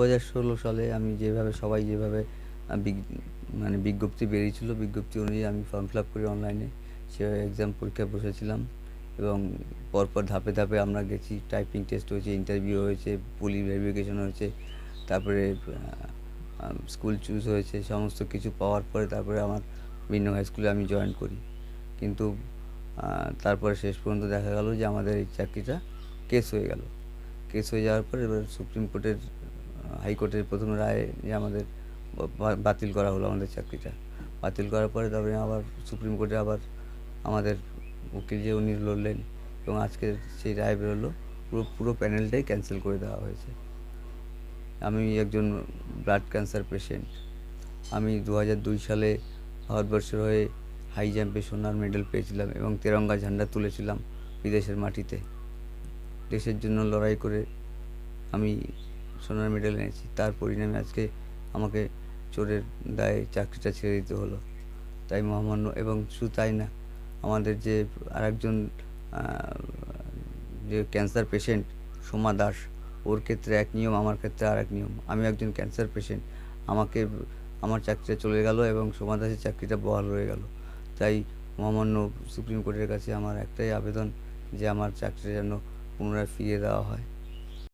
2016 সালে আমি যেভাবে সবাই যেভাবে মানে বিজ্ঞপ্তি বেরিয়েছিল, বিজ্ঞপ্তি অনুযায়ী আমি ফর্ম ফিল আপ করি অনলাইনে। সে এক্সাম পরীক্ষায় বসেছিলাম এবং পরপর ধাপে ধাপে আমরা গেছি। টাইপিং টেস্ট হয়েছে, ইন্টারভিউ হয়েছে, পুলিশ ভেরিফিকেশন হয়েছে, তারপরে স্কুল চুজ হয়েছে। সমস্ত কিছু পাওয়ার পরে তারপরে আমার বিভিন্ন হাই স্কুলে আমি জয়েন করি। কিন্তু তারপরে শেষ পর্যন্ত দেখা গেল যে আমাদের এই চাকরিটা কেস হয়ে গেল। কেস হয়ে যাওয়ার পর এবার সুপ্রিম কোর্টের হাইকোর্টের প্রথম রায়ে যে আমাদের বাতিল করা হলো আমাদের চাকরিটা। বাতিল করার পরে তারপরে আবার সুপ্রিম কোর্টে আবার আমাদের উকিল যে উনি লড়লেন এবং আজকে সেই রায় বেরোলো, পুরো প্যানেলটাই ক্যান্সেল করে দেওয়া হয়েছে। আমি একজন ব্লাড ক্যান্সার পেশেন্ট। আমি 2002 সালে ভারতবর্ষের হয়ে হাই জাম্পে সোনার মেডেল পেয়েছিলাম এবং তেরঙ্গা ঝান্ডা তুলেছিলাম বিদেশের মাটিতে। দেশের জন্য লড়াই করে আমি সোনার মেডেল এনেছি। তার পরিণামে আজকে আমাকে চোরের দায়ে চাকরিটা ছেড়ে দিতে হলো। তাই মহামান্য, এবং শুধু তাই না, আমাদের যে আরেকজন যে ক্যান্সার পেশেন্ট সোমা দাস, ওর ক্ষেত্রে এক নিয়ম, আমার ক্ষেত্রে আর এক নিয়ম। আমি একজন ক্যান্সার পেশেন্ট, আমাকে আমার চাকরিটা চলে গেল এবং সোমা দাসের চাকরিটা বহাল রয়ে গেল। তাই মহামান্য সুপ্রিম কোর্টের কাছে আমার একটাই আবেদন যে আমার চাকরিটা যেন পুনরায় ফিরিয়ে দেওয়া হয়।